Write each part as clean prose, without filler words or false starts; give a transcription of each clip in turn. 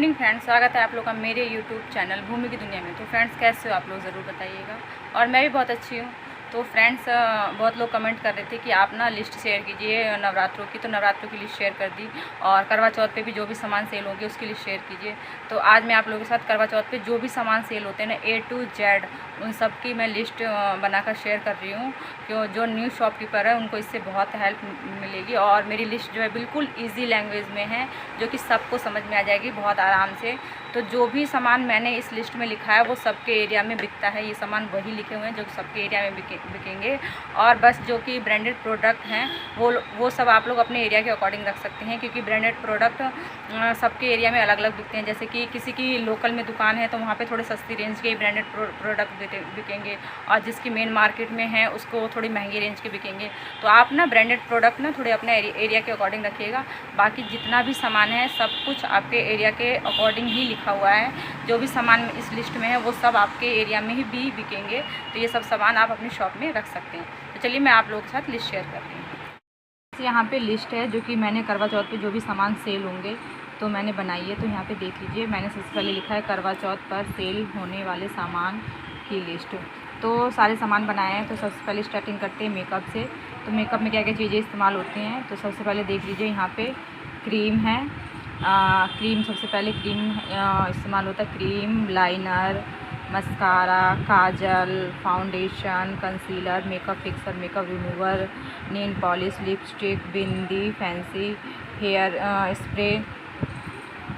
Morning friends, स्वागत है आप लोग का मेरे यूट्यूब चैनल भूमि की दुनिया में। तो फ्रेंड्स, कैसे हो आप लोग ज़रूर बताइएगा। और मैं भी बहुत अच्छी हूँ। तो फ्रेंड्स, बहुत लोग कमेंट कर रहे थे कि आप ना लिस्ट शेयर कीजिए नवरात्रों की। तो नवरात्रों की लिस्ट शेयर कर दी, और करवा चौथ पे भी जो भी सामान सेल होंगे उसकी लिस्ट शेयर कीजिए। तो आज मैं आप लोगों के साथ करवा चौथ पे जो भी सामान सेल होते हैं ना, A to Z, उन सब की मैं लिस्ट बनाकर शेयर कर रही हूँ। क्यों, जो न्यू शॉपकीपर है उनको इससे बहुत हेल्प मिलेगी। और मेरी लिस्ट जो है बिल्कुल ईजी लैंग्वेज में है, जो कि सबको समझ में आ जाएगी बहुत आराम से। तो जो भी सामान मैंने इस लिस्ट में लिखा है वो सबके एरिया में बिकता है। ये सामान वही लिखे हुए हैं जो सबके एरिया में बिकेंगे। और बस जो कि ब्रांडेड प्रोडक्ट हैं वो सब आप लोग अपने एरिया के अकॉर्डिंग रख सकते हैं, क्योंकि ब्रांडेड प्रोडक्ट सबके एरिया में अलग अलग बिकते हैं। जैसे कि किसी की लोकल में दुकान है तो वहाँ पे थोड़े सस्ती रेंज के ब्रांडेड प्रोडक्ट बिकेंगे, और जिसकी मेन मार्केट में है उसको थोड़ी महंगी रेंज के बिकेंगे। तो आप ना ब्रांडेड प्रोडक्ट ना थोड़े अपने एरिया के अकॉर्डिंग रखिएगा। बाकी जितना भी सामान है सब कुछ आपके एरिया के अकॉर्डिंग ही लिखा हुआ है। जो भी सामान इस लिस्ट में है वो सब आपके एरिया में ही भी बिकेंगे। तो ये सब सामान आप अपनी शॉप में रख सकते हैं। तो चलिए मैं आप लोगों के साथ लिस्ट शेयर कर रही हूँ। यहाँ पे लिस्ट है जो कि मैंने करवा चौथ पे जो भी सामान सेल होंगे तो मैंने बनाई है। तो यहाँ पे देख लीजिए, मैंने सबसे पहले लिखा है करवा चौथ पर सेल होने वाले सामान की लिस्ट। तो सारे सामान बनाए हैं। तो सबसे पहले स्टार्टिंग करते हैं मेकअप से। तो मेकअप में क्या क्या चीज़ें इस्तेमाल होती हैं, तो सबसे पहले देख लीजिए यहाँ पे क्रीम है। क्रीम, सबसे पहले क्रीम इस्तेमाल होता है। Cream, liner, mascara, kajal, foundation, concealer, makeup fixer, makeup remover, nail polish, lipstick, bindi, fancy hair spray.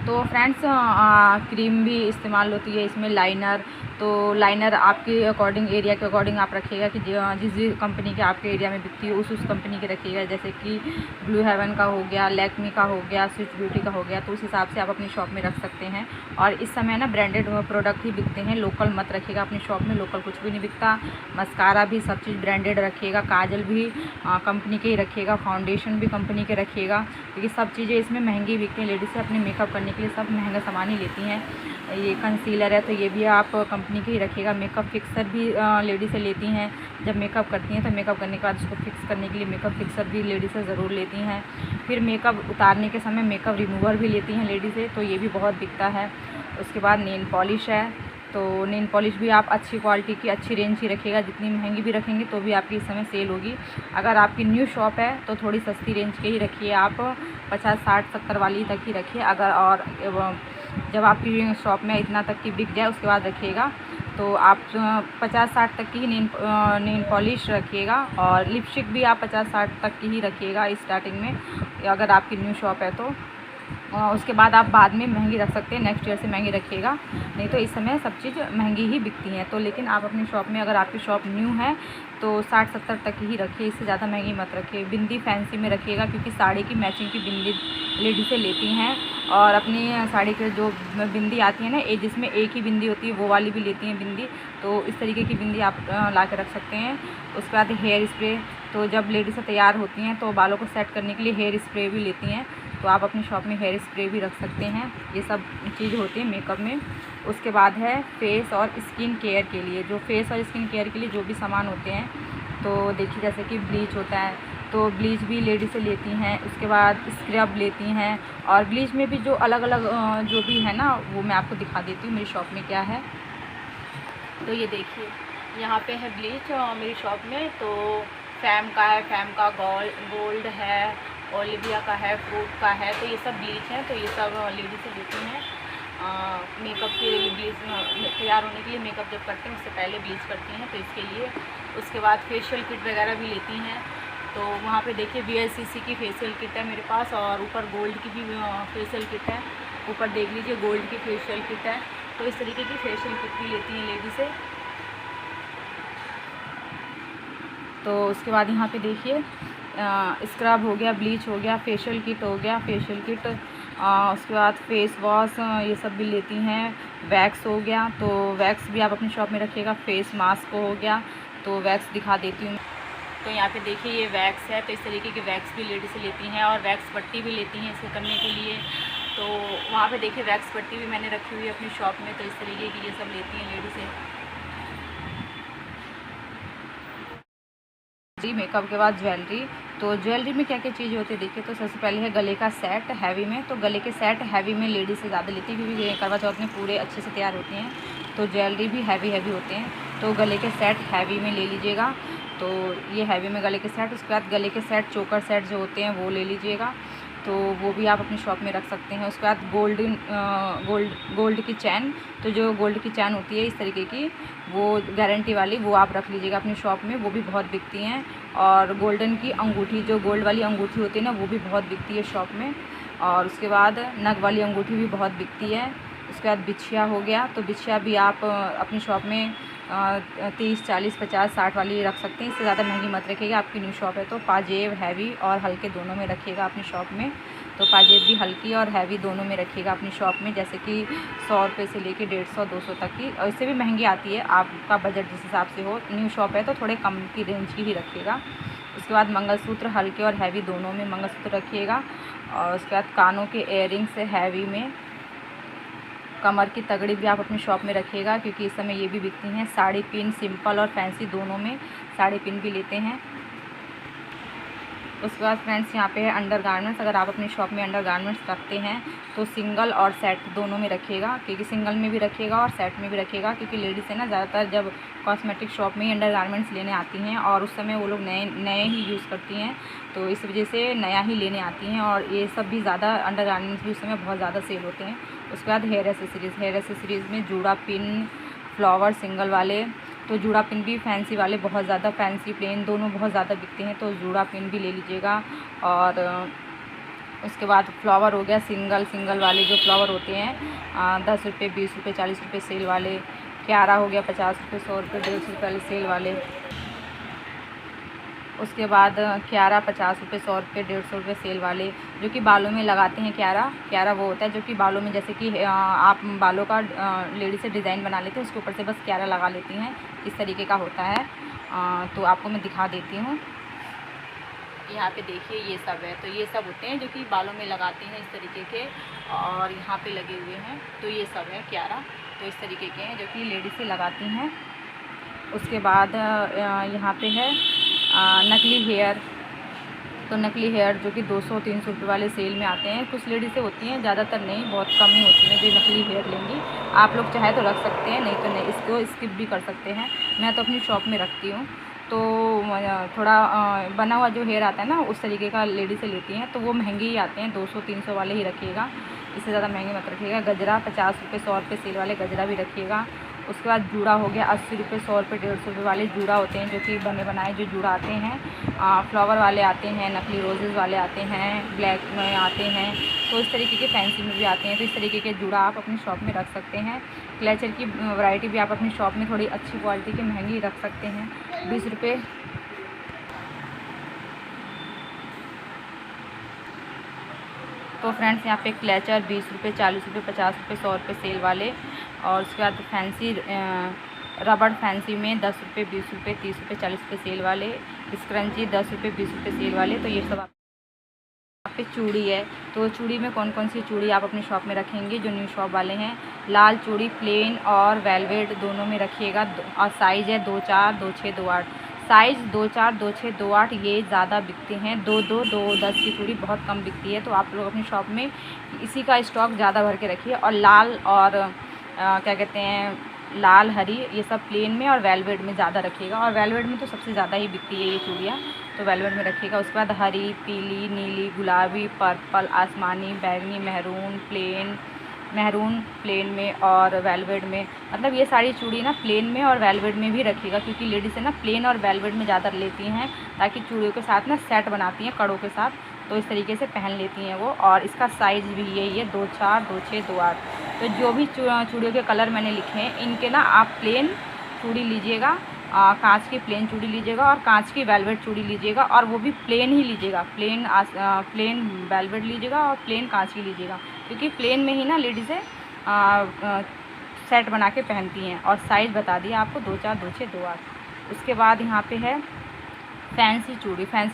तो फ्रेंड्स, क्रीम भी इस्तेमाल होती है इसमें। लाइनर, तो लाइनर आपके अकॉर्डिंग, एरिया के अकॉर्डिंग आप रखिएगा कि जिस कंपनी के आपके एरिया में बिकती है उस कंपनी के रखिएगा। जैसे कि ब्लू हेवन का हो गया, लैक्मी का हो गया, स्विच ब्यूटी का हो गया। तो उस हिसाब से आप अपनी शॉप में रख सकते हैं। और इस समय ना ब्रांडेड प्रोडक्ट ही बिकते हैं, लोकल मत रखिएगा अपनी शॉप में। लोकल कुछ भी नहीं बिकता। मस्कारा भी सब चीज़ ब्रांडेड रखिएगा। काजल भी कंपनी के ही रखिएगा। फाउंडेशन भी कंपनी के रखिएगा, क्योंकि सब चीज़ें इसमें महंगी बिकती हैं। लेडीज़ से अपने मेकअप करने के लिए सब महंगा सामान ही लेती हैं। ये कंसीलर है तो ये भी आप कंपनी के ही रखिएगा। मेकअप फिक्सर भी लेडीज़ से लेती हैं। जब मेकअप करती हैं तो मेकअप करने के बाद उसको फिक्स करने के लिए मेकअप फिक्सर भी लेडीज़ से ज़रूर लेती हैं। फिर मेकअप उतारने के समय मेकअप रिमूवर भी लेती हैं लेडीज़ से, तो ये भी बहुत बिकता है। उसके बाद नेल पॉलिश है। तो नेल पॉलिश भी आप अच्छी क्वालिटी की, अच्छी रेंज की रखिएगा। जितनी महंगी भी रखेंगे तो भी आपकी इस समय सेल होगी। अगर आपकी न्यू शॉप है तो थोड़ी सस्ती रेंज के ही रखिए आप, 50, 60, 70 वाली तक ही रखिए। अगर और जब आपकी शॉप में इतना तक की बिक जाए उसके बाद रखिएगा। तो आप 50-60 तक की ही नेल पॉलिश रखिएगा। और लिपस्टिक भी आप 50-60 तक की ही रखिएगा स्टार्टिंग में, अगर आपकी न्यू शॉप है तो। उसके बाद आप बाद में महंगी रख सकते हैं, नेक्स्ट ईयर से महंगी रखिएगा। नहीं तो इस समय सब चीज़ महंगी ही बिकती हैं। तो लेकिन आप अपनी शॉप में, अगर आपकी शॉप न्यू है तो 60-70 तक ही रखिए, इससे ज़्यादा महंगी मत रखिए। बिंदी फैंसी में रखिएगा, क्योंकि साड़ी की मैचिंग की बिंदी लेडीज़ें लेती हैं। और अपनी साड़ी के जो बिंदी आती है ना, जिसमें एक ही बिंदी होती है, वो वाली भी लेती हैं बिंदी। तो इस तरीके की बिंदी आप ला के रख सकते हैं। उसके बाद हेयर स्प्रे, तो जब लेडीज़ें तैयार होती हैं तो बालों को सेट करने के लिए हेयर स्प्रे भी लेती हैं। तो आप अपनी शॉप में हेयर स्प्रे भी रख सकते हैं। ये सब चीज़ होती है मेकअप में। उसके बाद है फेस और स्किन केयर के लिए। जो फेस और स्किन केयर के लिए जो भी सामान होते हैं, तो देखिए जैसे कि ब्लीच होता है, तो ब्लीच भी लेडीज़ें लेती हैं। उसके बाद स्क्रब लेती हैं। और ब्लीच में भी जो अलग अलग जो भी है ना, वो मैं आपको दिखा देती हूँ मेरी शॉप में क्या है। तो ये देखिए, यहाँ पे है ब्लीच मेरी शॉप में। तो फैम का है, फैम का गोल्ड है, ओलिविया का है, फ्रूट का है। तो ये सब ब्लीच है। तो ये सब लेडीज़ लेती हैं मेकअप के लिए। ब्लीच तैयार होने के लिए, मेकअप जब करते हैं उससे पहले ब्लीच करती हैं, तो इसके लिए। उसके बाद फेशियल किट वगैरह भी लेती हैं। तो वहाँ पे देखिए VLCC की फेशियल किट है मेरे पास, और ऊपर गोल्ड की भी फेशियल किट है। ऊपर देख लीजिए गोल्ड की फेशियल किट है। तो इस तरीके की फेशियल किट भी लेती हैं लेडीज़ें। तो उसके बाद यहाँ पे देखिए स्क्रब हो गया, ब्लीच हो गया, फेशियल किट हो गया, फेशियल किट। उसके बाद फेस वॉश ये सब भी लेती हैं। वैक्स हो गया, तो वैक्स भी आप अपनी शॉप में रखिएगा। फेस मास्क हो गया, तो वैक्स दिखा देती हूँ। तो यहाँ पे देखिए ये वैक्स है। तो इस तरीके की वैक्स भी लेडीज़ लेती हैं। और वैक्स पट्टी भी लेती हैं इसे करने के लिए। तो वहाँ पे देखिए वैक्स पट्टी भी मैंने रखी हुई है अपनी शॉप में। तो इस तरीके की ये सब लेती हैं लेडीज़ें। मेकअप के बाद ज्वेलरी, तो ज्वेलरी में क्या क्या चीज़ होती है देखिए। तो सबसे पहले है गले का सेट हैवी में। तो गले के सेट हैवी में लेडीज़ से ज़्यादा लेती है, क्योंकि करवा चौथ में पूरे अच्छे से तैयार होते हैं, तो ज्वेलरी भी हैवी होते हैं। तो गले के सेट हैवी में ले लीजिएगा। तो ये हैवी में गले के सेट। उसके बाद गले के सेट चोकर सेट जो होते हैं वो ले लीजिएगा, तो वो भी आप अपनी शॉप में रख सकते हैं। उसके बाद गोल्ड की चैन। तो जो गोल्ड की चैन होती है इस तरीके की, वो गारंटी वाली, वो आप रख लीजिएगा अपनी शॉप में, वो भी बहुत बिकती हैं। और गोल्डन की अंगूठी, जो गोल्ड वाली अंगूठी होती है ना, वो भी बहुत बिकती है शॉप में। और उसके बाद नग वाली अंगूठी भी बहुत बिकती है। उसके बाद बिछिया हो गया। तो बिछिया भी आप अपनी शॉप में 30, 40, 50, 60 वाली रख सकते हैं। इससे ज़्यादा महंगी मत रखिएगा, आपकी न्यू शॉप है तो। पाजेब हैवी और हल्के दोनों में रखिएगा अपनी शॉप में। तो पाजेब भी हल्की और हैवी दोनों में रखिएगा अपनी शॉप में, जैसे कि 100 रुपये से लेके 150, 200 तक की, और इससे भी महंगी आती है, आपका बजट जिस हिसाब से हो। न्यू शॉप है तो थोड़े कम की रेंज की ही रखिएगा। उसके बाद मंगलसूत्र हल्के और हैवी दोनों में मंगलसूत्र रखिएगा। और उसके बाद कानों के इयररिंग्स हैवी में। कमर की तगड़ी भी आप अपनी शॉप में रखिएगा, क्योंकि इस समय ये भी बिकती हैं। साड़ी पिन सिंपल और फैंसी दोनों में साड़ी पिन भी लेते हैं। उसके बाद फ्रेंड्स यहाँ पे है अंडर गारमेंट्स। अगर आप अपनी शॉप में अंडर गारमेंट्स रखते हैं तो सिंगल और सेट दोनों में रखिएगा, क्योंकि सिंगल में भी रखिएगा और सेट में भी रखिएगा, क्योंकि लेडीज़ है ना ज़्यादातर जब कॉस्मेटिक शॉप में ही अंडर गारमेंट्स लेने आती हैं, और उस समय वो लोग नए ही यूज़ करती हैं, तो इस वजह से नया ही लेने आती हैं। और ये सब भी ज़्यादा अंडर गारमेंट्स भी उस समय बहुत ज़्यादा सेल होते हैं। उसके बाद हेयर एसेसरीज़ में जूड़ा पिन फ्लावर सिंगल वाले। तो जूड़ा पिन भी फैंसी वाले बहुत ज़्यादा, फैंसी प्लेन दोनों बहुत ज़्यादा बिकते हैं, तो जूड़ा पिन भी ले लीजिएगा। और उसके बाद फ्लावर हो गया, सिंगल वाले जो फ्लावर होते हैं 10 रुपये, 20 रुपये, 40 रुपये सेल वाले। क्यारा हो गया 50 रुपये, 100 रुपये, 150 रुपये वाले सेल वाले। उसके बाद क्यारा 50 रुपये, 100 रुपये, 150 रुपये सेल वाले, जो कि बालों में लगाते हैं। क्यारा वो होता है जो कि बालों में, जैसे कि आप बालों का लेडी से डिज़ाइन बना लेते हैं, उसके ऊपर से बस क्यारा लगा लेती हैं, इस तरीके का होता है। तो आपको मैं दिखा देती हूँ। यहाँ पे देखिए ये सब है, तो ये सब होते हैं जो कि बालों में लगाते हैं इस तरीके के, और यहाँ पे लगे हुए हैं, तो ये सब है क्यारा। तो इस तरीके के हैं जो कि लेडीज़ से लगाती हैं। उसके बाद यहाँ पे है नकली हेयर। तो नकली हेयर जो कि 200-300 रुपये वाले सेल में आते हैं, कुछ लेडीज़ें होती हैं, ज़्यादातर नहीं, बहुत कम ही होती हैं जो नकली हेयर लेंगी। आप लोग चाहे तो रख सकते हैं, नहीं तो नहीं, इसको स्किप भी कर सकते हैं। मैं तो अपनी शॉप में रखती हूँ। तो थोड़ा बना हुआ जो हेयर आता है ना, उस तरीके का लेडी से लेती हैं, तो वो महंगे ही आते हैं, 200-300 वाले ही रखिएगा, इससे ज़्यादा महंगे मत रखिएगा। गजरा 50 रुपये, 100 रुपये सेल वाले गजरा भी रखिएगा। उसके बाद जूड़ा हो गया 80 रुपये, 100 रुपये, 150 रुपये वाले जूड़ा होते हैं, जो कि बने बनाए जो जूड़ा आते हैं। फ्लावर वाले आते हैं, नकली रोजेज़ वाले आते हैं, ब्लैक में आते हैं, तो इस तरीके के फैंसी में भी आते हैं। तो इस तरीके के जूड़ा आप अपनी शॉप में रख सकते हैं। क्लेचर की वैरायटी भी आप अपनी शॉप में थोड़ी अच्छी क्वालिटी की महंगी रख सकते हैं, 20 रुपये। तो फ्रेंड्स यहाँ पे क्लेचर 20 रुपये, 40 रुपये, 50 रुपये, 100 रुपये सेल वाले। और उसके बाद फैंसी रबड़ फैंसी में 10 रुपये, 20 रुपये, 30 रुपये, 40 रुपये सेल वाले। स्क्रंची 10 रुपये, 20 रुपये सेल वाले। तो ये सब आप पे चूड़ी है। तो चूड़ी में कौन कौन सी चूड़ी आप अपनी शॉप में रखेंगे जो न्यू शॉप वाले हैं? लाल चूड़ी प्लेन और वेलवेट दोनों में रखिएगा। और साइज़ है 2-4, 2-6, 2-8। साइज़ 2-4, 2-6, 2-8 ये ज़्यादा बिकते हैं। 2-2, 2-10 की चूड़ी बहुत कम बिकती है। तो आप लोग अपनी शॉप में इसी का स्टॉक ज़्यादा भर के रखिए। और लाल और क्या कहते हैं, लाल हरी ये सब प्लेन में और वेलवेट में ज़्यादा रखिएगा। और वेलवेट में तो सबसे ज़्यादा ही बिकती है ये चूड़ियाँ, तो वेलवेट में रखिएगा। उसके बाद हरी, पीली, नीली, गुलाबी, पर्पल, आसमानी, बैगनी, महरून प्लेन में और वेलवेट में, मतलब ये सारी चूड़ी ना प्लेन में और वेलवेट में भी रखिएगा, क्योंकि लेडीज़ है ना प्लेन और वेलवेट में ज़्यादा लेती हैं, ताकि चूड़ियों के साथ ना सेट बनाती हैं कड़ों के साथ, तो इस तरीके से पहन लेती हैं वो। और इसका साइज़ भी यही है 2-4, 2-6, 2-8। तो जो भी चूड़ियों के कलर मैंने लिखे हैं इनके ना आप प्लेन चूड़ी लीजिएगा, कांच की प्लेन चूड़ी लीजिएगा और कांच की वेलवेट चूड़ी लीजिएगा, और वो भी प्लेन ही लीजिएगा, प्लेन वेलवेट लीजिएगा और प्लेन कांच की लीजिएगा, क्योंकि प्लेन में ही ना लेडीज़ें सेट बना के पहनती हैं। और साइज़ बता दिया आपको 2-4, 2-6, 2-8। उसके बाद यहाँ पे है फैंसी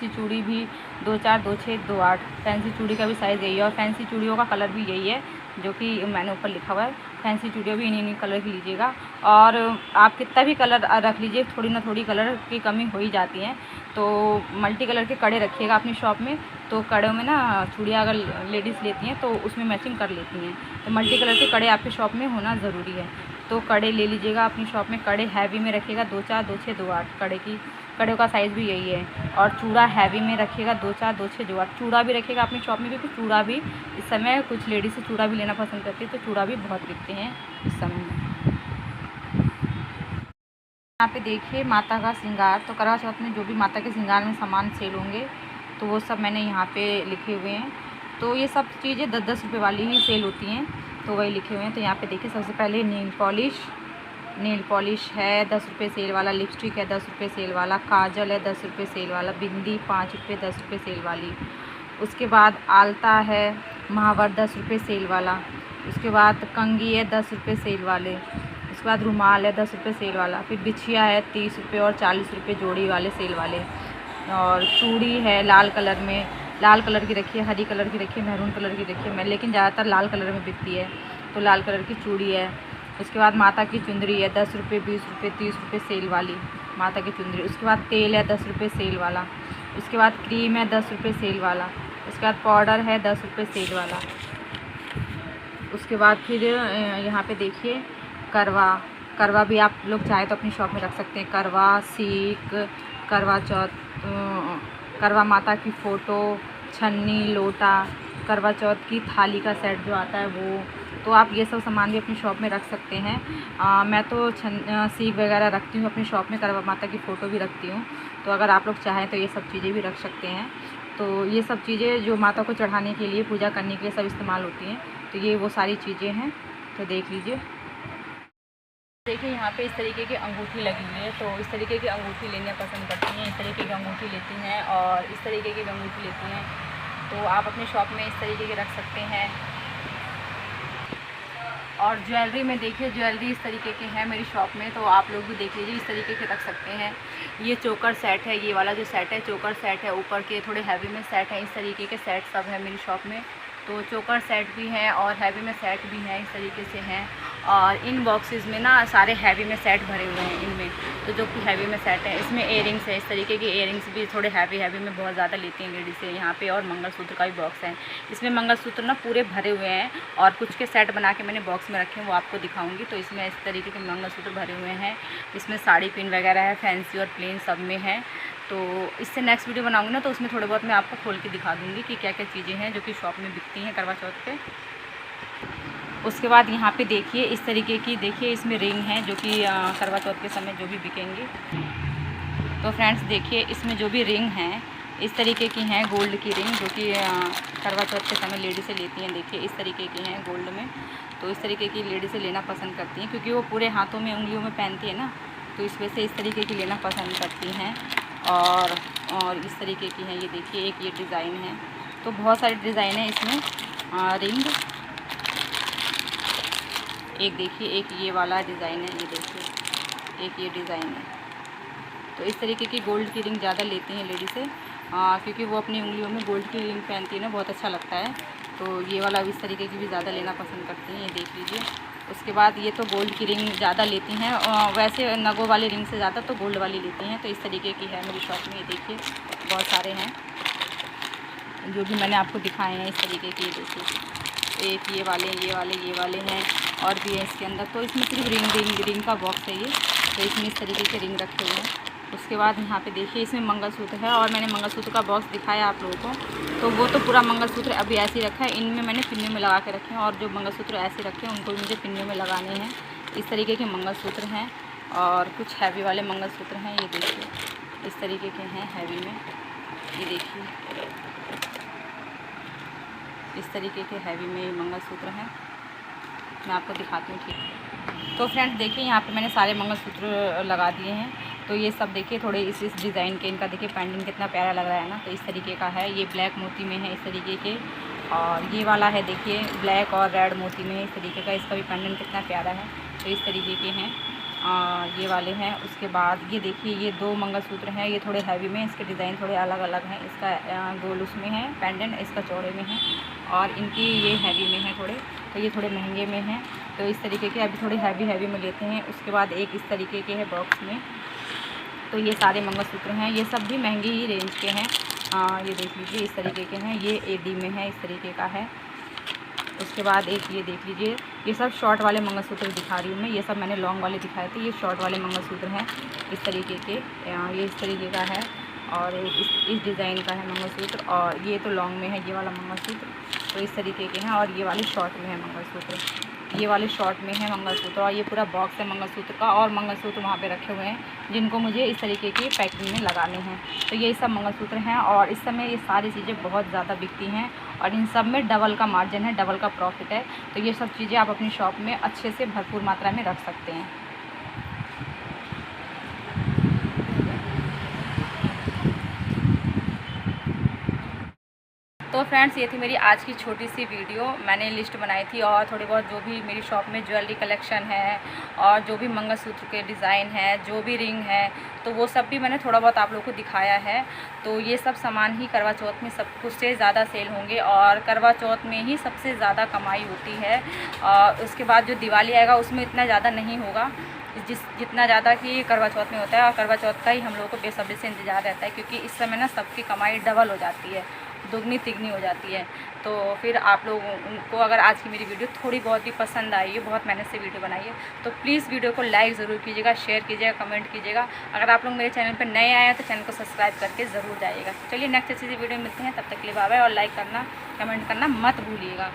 चूड़ी भी 2-4, 2-6, 2-8। फैंसी चूड़ी का भी साइज़ यही है और फैंसी चूड़ियों का कलर भी यही है जो कि मैंने ऊपर लिखा हुआ है। फैंसी चूड़ियाँ भी इन्हीं कलर की लीजिएगा। और आप कितना भी कलर रख लीजिए, थोड़ी ना थोड़ी कलर की कमी हो ही जाती है। तो मल्टी कलर के कड़े रखिएगा अपनी शॉप में, तो कड़ों में ना चूड़ियाँ अगर लेडीज़ लेती हैं तो उसमें मैचिंग कर लेती हैं। तो मल्टी कलर के कड़े आपकी शॉप में होना ज़रूरी है। तो कड़े ले लीजिएगा अपनी शॉप में। कड़े हैवी में रखिएगा, 2 4 2 6 2 8 कड़े का साइज़ भी यही है। और चूड़ा हैवी में रखिएगा, 2 4 2 6 2 8 चूड़ा भी रखिएगा अपनी शॉप में, क्योंकि चूड़ा भी इस समय कुछ लेडीज़ से चूड़ा भी लेना पसंद करती है, तो चूड़ा भी बहुत बिकते हैं इस समय में। यहाँ पे देखिए माता का श्रृंगार। तो करवा चौथ में जो भी माता के श्रृंगार में सामान सेल होंगे तो वो सब मैंने यहाँ पे लिखे हुए हैं। तो ये सब चीज़ें 10-10 रुपये वाली ही सेल होती हैं, तो वही लिखे हुए हैं। तो यहाँ पे देखिए सबसे पहले नेल पॉलिश है 10 रुपये सेल वाला, लिपस्टिक है 10 रुपये सेल वाला, काजल है 10 रुपये सेल वाला, बिंदी 5 रुपये 10 रुपये सेल वाली। उसके बाद आलता है महावर 10 रुपये सेल वाला। उसके बाद कंघी है 10 रुपये सेल वाले। उसके बाद रुमाल है 10 रुपये सेल वाला। फिर बिछिया है 30 रुपये और 40 रुपये जोड़ी वाले सेल वाले। और चूड़ी है लाल कलर में, लाल कलर की रखी है, हरी कलर की रखी है, मैरून कलर की रखी है मैं, लेकिन ज़्यादातर लाल कलर में बिकती है, तो लाल कलर की चूड़ी है। उसके बाद माता की चुंदरी है 10 रुपये 20 रुपये 30 रुपये सेल वाली माता की चुंदरी। उसके बाद तेल है 10 रुपये सेल वाला। उसके बाद क्रीम है 10 रुपये सेल वाला। उसके बाद पाउडर है 10 रुपये सेल वाला। उसके बाद फिर यहाँ पे देखिए करवा भी आप लोग चाहे तो अपनी शॉप में रख सकते हैं। करवा सीक, करवा चौथ, करवा माता की फ़ोटो, छन्नी, लोटा, करवा चौथ की थाली का सेट जो आता है वो, तो आप ये सब सामान भी अपनी शॉप में रख सकते हैं। मैं तो सीक वगैरह रखती हूँ अपनी शॉप में, करवा माता की फ़ोटो भी रखती हूँ। तो अगर आप लोग चाहें तो ये सब चीज़ें भी रख सकते हैं। तो ये सब चीज़ें जो माता को चढ़ाने के लिए, पूजा करने के लिए सब इस्तेमाल होती हैं। तो ये वो सारी चीज़ें हैं, तो देख लीजिए। देखिए यहाँ पे इस तरीके की अंगूठी लगी हुई है, तो इस तरीके की अंगूठी लेना पसंद करती हैं, इस तरीके की अंगूठी लेती हैं और इस तरीके की अंगूठी लेती हैं। तो आप अपने शॉप में इस तरीके के रख सकते हैं। और ज्वेलरी में देखिए, ज्वेलरी इस तरीके के हैं मेरी शॉप में, तो आप लोग भी देख लीजिए, इस तरीके के रख सकते हैं। ये चोकर सेट है, ये वाला जो सेट है चोकर सेट है, ऊपर के थोड़े हैवी में सेट है, इस तरीके के सेट सब है मेरी शॉप में। तो चोकर सेट भी हैं और हैवी में सेट भी हैं, इस तरीके से हैं। और इन बॉक्सेस में ना सारे हैवी में सेट भरे हुए हैं इनमें, तो जो कि हैवी में सेट है। इसमें इयरिंग्स है, इस तरीके के इयरिंग्स भी थोड़े हैवी में बहुत ज़्यादा लेती हैं लेडीज़ से यहाँ पे। और मंगलसूत्र का भी बॉक्स है, इसमें मंगलसूत्र ना पूरे भरे हुए हैं और कुछ के सेट बना के मैंने बॉक्स में रखे हैं, वो आपको दिखाऊंगी। तो इसमें इस तरीके के मंगलसूत्र भरे हुए हैं, इसमें साड़ी पिन वगैरह है, फैंसी और प्लेन सब में है। तो इससे नेक्स्ट वीडियो बनाऊंगी ना, तो उसमें थोड़े बहुत मैं आपको खोल के दिखा दूँगी कि क्या क्या चीज़ें हैं जो कि शॉप में बिकती हैं करवा चौथ पे। उसके बाद यहाँ पे देखिए इस तरीके की, देखिए इसमें रिंग है जो कि करवा चौथ के समय जो भी बिकेंगी। तो फ्रेंड्स देखिए इसमें जो भी रिंग हैं इस तरीके की हैं, गोल्ड की रिंग जो कि करवा चौथ के समय लेडी से लेती हैं। देखिए इस तरीके की हैं गोल्ड में, तो इस तरीके की लेडी से लेना पसंद करती हैं, क्योंकि वो पूरे हाथों में उंगलियों में पहनती है ना, तो इस वजह से इस तरीके की लेना पसंद करती हैं। और इस तरीके की हैं, ये देखिए एक ये डिज़ाइन है, तो बहुत सारे डिज़ाइन है इसमें रिंग। एक देखिए एक ये वाला डिज़ाइन है, ये देखिए एक ये डिज़ाइन है। तो इस तरीके की गोल्ड की रिंग ज़्यादा लेती हैं लेडी से, क्योंकि वो अपनी उंगलियों में गोल्ड की रिंग पहनती है ना, बहुत अच्छा लगता है। तो ये वाला इस तरीके की भी ज़्यादा लेना पसंद करती हैं, ये देख लीजिए। उसके बाद ये तो गोल्ड की रिंग ज़्यादा लेती हैं, वैसे नगों वाली रिंग से ज़्यादा तो गोल्ड वाली लेती हैं। तो इस तरीके की है मेरी शॉप में, ये देखिए बहुत सारे हैं जो भी मैंने आपको दिखाए हैं इस तरीके के। देखिए एक ये वाले हैं और भी है इसके अंदर। तो इसमें सिर्फ रिंग का बॉक्स है ये, तो इसमें इस तरीके के रिंग रखे हुए हैं। उसके बाद यहाँ पे देखिए इसमें मंगलसूत्र है, और मैंने मंगलसूत्र का बॉक्स दिखाया आप लोगों को, तो वो तो पूरा मंगलसूत्र अभी ऐसे ही रखा है। इनमें मैंने पिन्नियों में लगा के रखे हैं, और जो मंगलसूत्र ऐसे रखे हैं उनको भी मुझे पिन्नियों में लगाने हैं। इस तरीके के मंगलसूत्र हैं और कुछ हैवी वाले मंगलसूत्र हैं, ये देखिए इस तरीके के हैं हैवी में, ये देखिए इस तरीके के हैवी में मंगलसूत्र हैं। मैं आपको दिखाती हूँ, ठीक है। तो फ्रेंड्स देखिए यहाँ पे मैंने सारे मंगलसूत्र लगा दिए हैं। तो ये सब देखिए थोड़े इस डिज़ाइन के, इनका देखिए पेंडेंट कितना प्यारा लग रहा है ना। तो इस तरीके का है, ये ब्लैक मोती में है इस तरीके के, और ये वाला है देखिए ब्लैक और रेड मोती में इस तरीके का, इसका भी पेंडेंट कितना प्यारा है। तो इस तरीके के हैं ये वाले हैं। उसके बाद ये देखिए ये 2 मंगलसूत्र हैं, ये थोड़े हैवी में, इसके डिज़ाइन थोड़े अलग अलग हैं। इसका गोल उसमें है पेंडेंट, इसका चौड़े में है, और इनकी ये हैवी में है थोड़े। तो ये थोड़े महंगे में हैं। तो इस तरीके के अभी थोड़े हैवी में लेते हैं। उसके बाद एक इस तरीके के है बॉक्स में। तो ये सारे मंगलसूत्र हैं, ये सब भी महंगे ही रेंज के हैं। ये देख लीजिए इस तरीके के हैं, ये एडी में है, इस तरीके का है। उसके बाद एक ये देख लीजिए, ये सब शॉर्ट वाले मंगलसूत्र दिखा रही हूँ मैं, ये सब मैंने लॉन्ग वाले दिखाए थे, ये शॉर्ट वाले मंगलसूत्र हैं इस तरीके के। ये इस तरीके का है और एक इस डिज़ाइन का है मंगलसूत्र, और ये तो लॉन्ग में है ये वाला मंगलसूत्र, तो इस तरीके के हैं। और ये वाले शॉर्ट में है मंगलसूत्र, ये वाले शॉर्ट में है मंगलसूत्र, और ये पूरा बॉक्स है मंगलसूत्र का। और मंगलसूत्र वहाँ पे रखे हुए हैं जिनको मुझे इस तरीके की पैकिंग में लगाने हैं। तो ये सब मंगलसूत्र हैं और इस समय ये सारी चीज़ें बहुत ज़्यादा बिकती हैं और इन सब में डबल का मार्जिन है, डबल का प्रॉफिट है। तो ये सब चीज़ें आप अपनी शॉप में अच्छे से भरपूर मात्रा में रख सकते हैं। तो फ्रेंड्स, ये थी मेरी आज की छोटी सी वीडियो। मैंने लिस्ट बनाई थी और थोड़ी बहुत जो भी मेरी शॉप में ज्वेलरी कलेक्शन है और जो भी मंगलसूत्र के डिज़ाइन है, जो भी रिंग है, तो वो सब भी मैंने थोड़ा बहुत आप लोगों को दिखाया है। तो ये सब सामान ही करवा चौथ में सब कुछ से ज़्यादा सेल होंगे और करवा चौथ में ही सबसे ज़्यादा कमाई होती है। और उसके बाद जो दिवाली आएगा उसमें इतना ज़्यादा नहीं होगा जितना ज़्यादा कि करवा चौथ में होता है। और करवा चौथ का ही हम लोगों को बेसब्री से इंतज़ार रहता है, क्योंकि इस समय ना सबकी कमाई डबल हो जाती है, दुगनी तिगनी हो जाती है। तो फिर आप लोगों को अगर आज की मेरी वीडियो थोड़ी बहुत भी पसंद आई है, बहुत मेहनत से वीडियो बनाई है, तो प्लीज़ वीडियो को लाइक ज़रूर कीजिएगा, शेयर कीजिएगा, कमेंट कीजिएगा। अगर आप लोग मेरे चैनल पर नए आए हैं तो चैनल को सब्सक्राइब करके ज़रूर जाइएगा। चलिए नेक्स्ट अच्छी सी वीडियो मिलते हैं, तब तक के लिए बाय बाय। और लाइक करना, कमेंट करना मत भूलिएगा।